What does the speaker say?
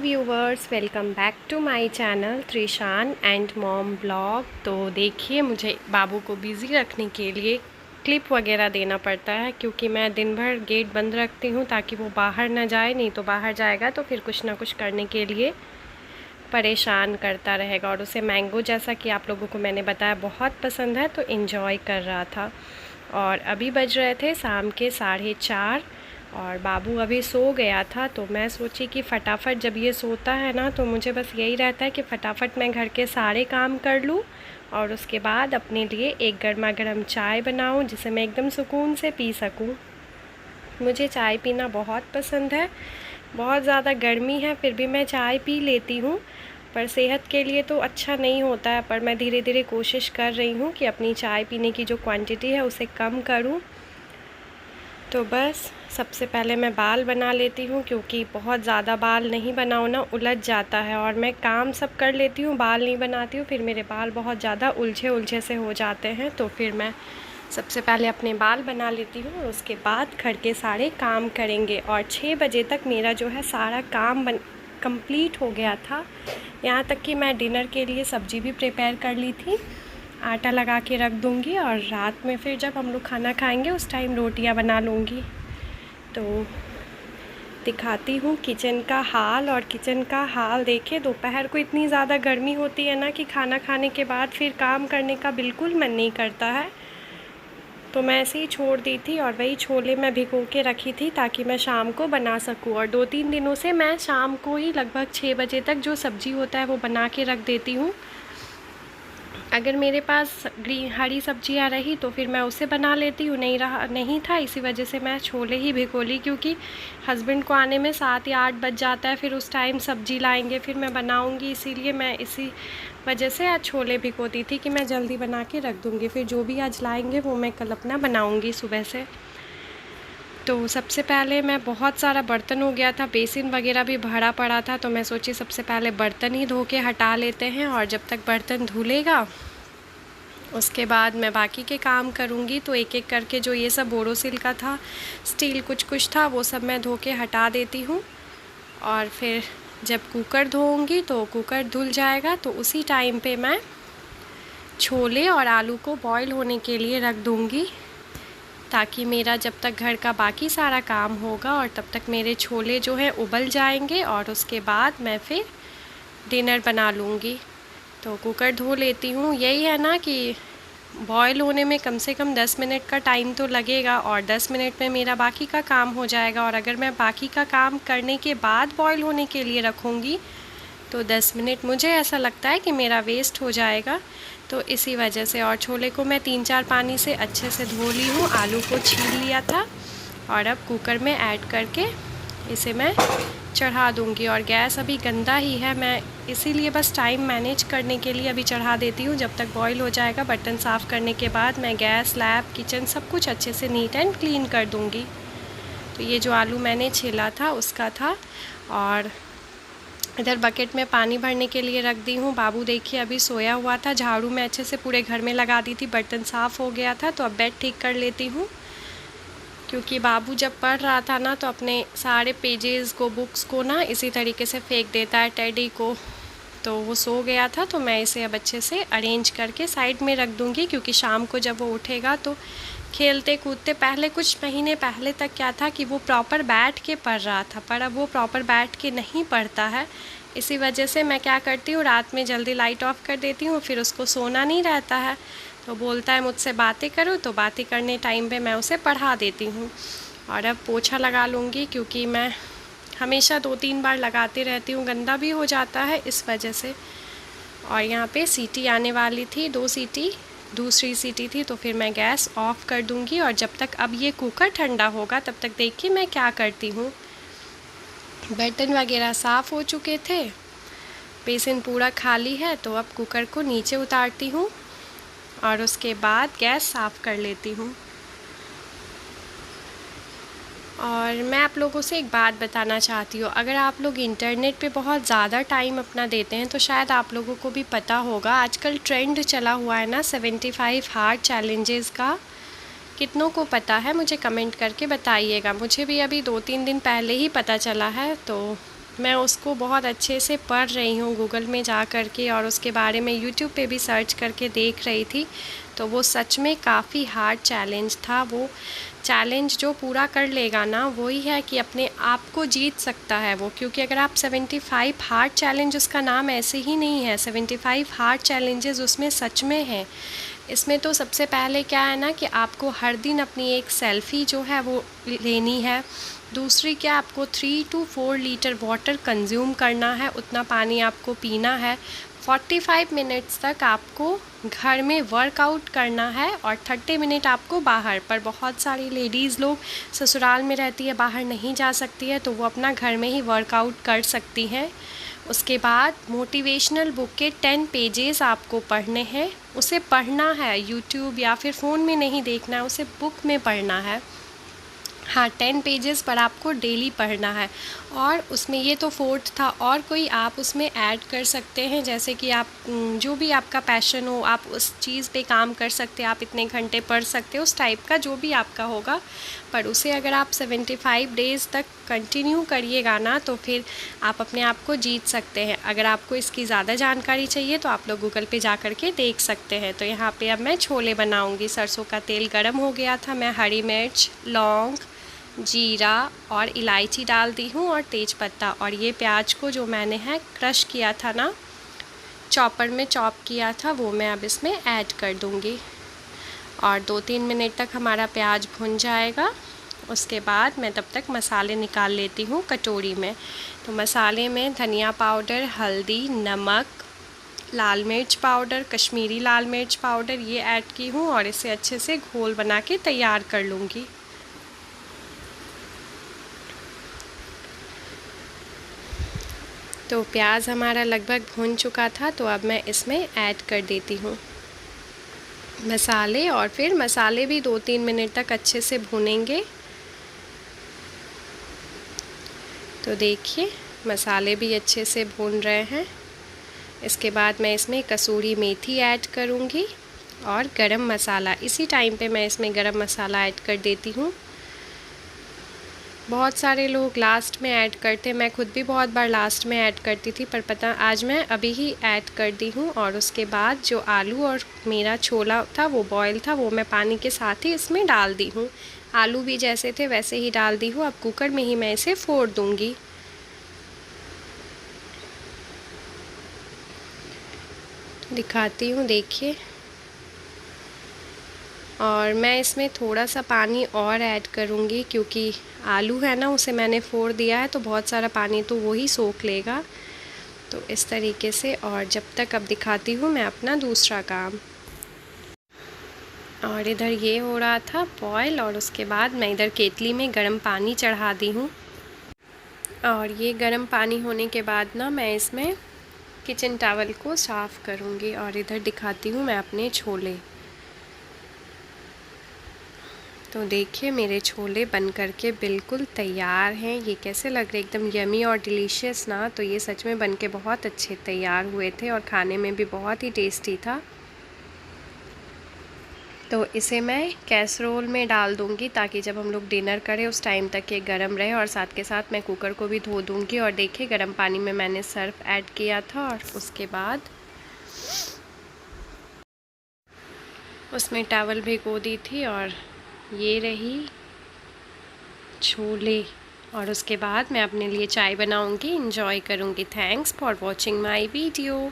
Viewers, welcome back to my channel Trishan and mom blog. तो देखिए, मुझे बाबू को बिज़ी रखने के लिए क्लिप वगैरह देना पड़ता है, क्योंकि मैं दिन भर गेट बंद रखती हूँ ताकि वो बाहर ना जाए। नहीं तो बाहर जाएगा तो फिर कुछ ना कुछ करने के लिए परेशान करता रहेगा। और उसे मैंगो, जैसा कि आप लोगों को मैंने बताया, बहुत पसंद है, तो इन्जॉय कर रहा था। और अभी बज रहे थे शाम के 4:30 और बाबू अभी सो गया था। तो मैं सोची कि फटाफट, जब ये सोता है ना, तो मुझे बस यही रहता है कि फटाफट मैं घर के सारे काम कर लूँ और उसके बाद अपने लिए एक गर्मा गर्म चाय बनाऊँ, जिसे मैं एकदम सुकून से पी सकूँ। मुझे चाय पीना बहुत पसंद है। बहुत ज़्यादा गर्मी है फिर भी मैं चाय पी लेती हूँ, पर सेहत के लिए तो अच्छा नहीं होता है। पर मैं धीरे धीरे कोशिश कर रही हूँ कि अपनी चाय पीने की जो क्वांटिटी है उसे कम करूँ। तो बस सबसे पहले मैं बाल बना लेती हूँ, क्योंकि बहुत ज़्यादा बाल नहीं बनाओ ना उलझ जाता है। और मैं काम सब कर लेती हूँ, बाल नहीं बनाती हूँ, फिर मेरे बाल बहुत ज़्यादा उलझे उलझे से हो जाते हैं। तो फिर मैं सबसे पहले अपने बाल बना लेती हूँ और उसके बाद घर के सारे काम करेंगे। और 6 बजे तक मेरा जो है सारा काम कंप्लीट हो गया था। यहाँ तक कि मैं डिनर के लिए सब्ज़ी भी प्रिपेयर कर ली थी, आटा लगा के रख दूँगी। और रात में फिर जब हम लोग खाना खाएंगे उस टाइम रोटियां बना लूँगी। तो दिखाती हूँ किचन का हाल। और किचन का हाल देखिए, दोपहर को इतनी ज़्यादा गर्मी होती है ना कि खाना खाने के बाद फिर काम करने का बिल्कुल मन नहीं करता है। तो मैं ऐसे ही छोड़ दी थी। और वही छोले मैं भिगो के रखी थी ताकि मैं शाम को बना सकूँ। और 2-3 दिनों से मैं शाम को ही लगभग 6 बजे तक जो सब्ज़ी होता है वो बना के रख देती हूँ। अगर मेरे पास हरी सब्जियां रही तो फिर मैं उसे बना लेती हूँ, नहीं था, इसी वजह से मैं छोले ही भिगो ली। क्योंकि हस्बैंड को आने में 7 या 8 बज जाता है, फिर उस टाइम सब्ज़ी लाएंगे, फिर मैं बनाऊँगी। इसीलिए मैं इसी वजह से आज छोले भिगोती थी कि मैं जल्दी बना के रख दूँगी, फिर जो भी आज लाएंगे वो मैं कल अपना बनाऊँगी सुबह से। तो सबसे पहले मैं, बहुत सारा बर्तन हो गया था, बेसिन वगैरह भी भरा पड़ा था, तो मैं सोची सबसे पहले बर्तन ही धो के हटा लेते हैं। और जब तक बर्तन धुलेगा उसके बाद मैं बाकी के काम करूँगी। तो एक एक करके जो ये सब बोरोसिल का था, स्टील कुछ कुछ था, वो सब मैं धो के हटा देती हूँ। और फिर जब कुकर धोऊँगी तो कुकर धुल जाएगा, तो उसी टाइम पे मैं छोले और आलू को बॉईल होने के लिए रख दूँगी, ताकि मेरा जब तक घर का बाकी सारा काम होगा और तब तक मेरे छोले जो हैं उबल जाएंगे। और उसके बाद मैं फिर डिनर बना लूँगी। तो कुकर धो लेती हूँ। यही है ना कि बॉईल होने में कम से कम 10 मिनट का टाइम तो लगेगा, और 10 मिनट में मेरा बाकी का काम हो जाएगा। और अगर मैं बाकी का काम करने के बाद बॉईल होने के लिए रखूँगी तो 10 मिनट मुझे ऐसा लगता है कि मेरा वेस्ट हो जाएगा। तो इसी वजह से। और छोले को मैं 3-4 पानी से अच्छे से धो ली हूँ, आलू को छील लिया था, और अब कुकर में ऐड करके इसे मैं चढ़ा दूँगी। और गैस अभी गंदा ही है, मैं इसीलिए बस टाइम मैनेज करने के लिए अभी चढ़ा देती हूँ। जब तक बॉईल हो जाएगा, बर्तन साफ़ करने के बाद मैं गैस, स्लैब, किचन सब कुछ अच्छे से नीट एंड क्लीन कर दूँगी। तो ये जो आलू मैंने छीला था उसका था। और इधर बकेट में पानी भरने के लिए रख दी हूँ। बाबू देखिए अभी सोया हुआ था, झाड़ू मैं अच्छे से पूरे घर में लगा दी थी, बर्तन साफ़ हो गया था। तो अब बेड ठीक कर लेती हूँ, क्योंकि बाबू जब पढ़ रहा था ना तो अपने सारे पेजेस को, बुक्स को ना इसी तरीके से फेंक देता है, टेडी को। तो वो सो गया था, तो मैं इसे अब अच्छे से अरेंज करके साइड में रख दूँगी, क्योंकि शाम को जब वो उठेगा तो खेलते कूदते, पहले कुछ महीने पहले तक क्या था कि वो प्रॉपर बैठ के पढ़ रहा था, पर अब वो प्रॉपर बैठ के नहीं पढ़ता है। इसी वजह से मैं क्या करती हूँ, रात में जल्दी लाइट ऑफ कर देती हूँ, फिर उसको सोना नहीं रहता है, तो बोलता है मुझसे बातें करो, तो बातें करने टाइम पे मैं उसे पढ़ा देती हूँ। और अब पोछा लगा लूँगी, क्योंकि मैं हमेशा 2-3 बार लगाती रहती हूँ, गंदा भी हो जाता है इस वजह से। और यहाँ पे सीटी आने वाली थी, 2 सीटी, दूसरी सीटी थी, तो फिर मैं गैस ऑफ कर दूँगी। और जब तक अब ये कुकर ठंडा होगा तब तक देखिए मैं क्या करती हूँ। बर्तन वगैरह साफ़ हो चुके थे, बेसिन पूरा खाली है, तो अब कुकर को नीचे उतारती हूँ और उसके बाद गैस साफ़ कर लेती हूँ। और मैं आप लोगों से एक बात बताना चाहती हूँ, अगर आप लोग इंटरनेट पे बहुत ज़्यादा टाइम अपना देते हैं तो शायद आप लोगों को भी पता होगा, आजकल ट्रेंड चला हुआ है ना 75 हार्ड चैलेंजेस का। कितनों को पता है मुझे कमेंट करके बताइएगा। मुझे भी अभी 2-3 दिन पहले ही पता चला है, तो मैं उसको बहुत अच्छे से पढ़ रही हूँ गूगल में जा कर के, और उसके बारे में यूट्यूब पे भी सर्च करके देख रही थी। तो वो सच में काफ़ी हार्ड चैलेंज था। वो चैलेंज जो पूरा कर लेगा ना, वही है कि अपने आप को जीत सकता है वो। क्योंकि अगर आप 75 हार्ड चैलेंज, उसका नाम ऐसे ही नहीं है, 75 हार्ड चैलेंजेस उसमें सच में है। इसमें तो सबसे पहले क्या है ना कि आपको हर दिन अपनी एक सेल्फ़ी जो है वो लेनी है। दूसरी क्या, आपको 3 to 4 लीटर वाटर कंज्यूम करना है, उतना पानी आपको पीना है। 45 मिनट्स तक आपको घर में वर्कआउट करना है और 30 मिनट आपको बाहर। पर बहुत सारी लेडीज़ लोग ससुराल में रहती है, बाहर नहीं जा सकती है, तो वो अपना घर में ही वर्कआउट कर सकती हैं। उसके बाद मोटिवेशनल बुक के 10 पेजेस आपको पढ़ने हैं। उसे पढ़ना है, यूट्यूब या फिर फ़ोन में नहीं देखना है, उसे बुक में पढ़ना है। हाँ, 10 पेजेस पर आपको डेली पढ़ना है। और उसमें ये तो फोर्थ था, और कोई आप उसमें ऐड कर सकते हैं, जैसे कि आप जो भी आपका पैशन हो, आप उस चीज़ पे काम कर सकते हैं, आप इतने घंटे पढ़ सकते हो, उस टाइप का जो भी आपका होगा। पर उसे अगर आप 75 डेज़ तक कंटिन्यू करिएगा ना, तो फिर आप अपने आप को जीत सकते हैं। अगर आपको इसकी ज़्यादा जानकारी चाहिए तो आप लोग गूगल पे जा कर के देख सकते हैं। तो यहाँ पे अब मैं छोले बनाऊँगी। सरसों का तेल गर्म हो गया था, मैं हरी मिर्च, लौंग, जीरा और इलायची डाल दी हूँ, और तेज़पत्ता। और ये प्याज को जो मैंने है क्रश किया था ना, चॉपर में चॉप किया था, वो मैं अब इसमें ऐड कर दूँगी। और 2-3 मिनट तक हमारा प्याज भुन जाएगा। उसके बाद मैं तब तक मसाले निकाल लेती हूँ कटोरी में। तो मसाले में धनिया पाउडर, हल्दी, नमक, लाल मिर्च पाउडर, कश्मीरी लाल मिर्च पाउडर ये ऐड की हूँ, और इसे अच्छे से घोल बना के तैयार कर लूँगी। तो प्याज हमारा लगभग भुन चुका था, तो अब मैं इसमें ऐड कर देती हूँ मसाले। और फिर मसाले भी 2-3 मिनट तक अच्छे से भुनेंगे। तो देखिए मसाले भी अच्छे से भून रहे हैं। इसके बाद मैं इसमें कसूरी मेथी ऐड करूँगी और गरम मसाला। इसी टाइम पे मैं इसमें गरम मसाला ऐड कर देती हूँ। बहुत सारे लोग लास्ट में ऐड करते हैं, मैं खुद भी बहुत बार लास्ट में ऐड करती थी, पर पता आज मैं अभी ही ऐड कर दी हूँ। और उसके बाद जो आलू और मेरा छोला था वो बॉयल था, वो मैं पानी के साथ ही इसमें डाल दी हूँ। आलू भी जैसे थे वैसे ही डाल दी हूँ। अब कुकर में ही मैं इसे फोड़ दूँगी। दिखाती हूँ, देखिए। और मैं इसमें थोड़ा सा पानी और ऐड करूँगी, क्योंकि आलू है ना उसे मैंने फोड़ दिया है, तो बहुत सारा पानी तो वो ही सोख लेगा। तो इस तरीके से। और जब तक अब दिखाती हूँ मैं अपना दूसरा काम। और इधर ये हो रहा था बॉयल, और उसके बाद मैं इधर केतली में गर्म पानी चढ़ा दी हूँ। और ये गर्म पानी होने के बाद ना मैं इसमें किचन टॉवल को साफ़ करूँगी। और इधर दिखाती हूँ मैं अपने छोले। तो देखिए मेरे छोले बन करके बिल्कुल तैयार हैं। ये कैसे लग रहे, एकदम यमी और डिलीशियस ना। तो ये सच में बन के बहुत अच्छे तैयार हुए थे, और खाने में भी बहुत ही टेस्टी था। तो इसे मैं कैसरोल में डाल दूँगी, ताकि जब हम लोग डिनर करें उस टाइम तक ये गर्म रहे। और साथ के साथ मैं कुकर को भी धो दूँगी। और देखिए गर्म पानी में मैंने सर्फ ऐड किया था, और उसके बाद उसमें टॉवल भिगो दी थी। और ये रही छोले। और उसके बाद मैं अपने लिए चाय बनाऊंगी, इंजॉय करूंगी। Thanks for watching my video.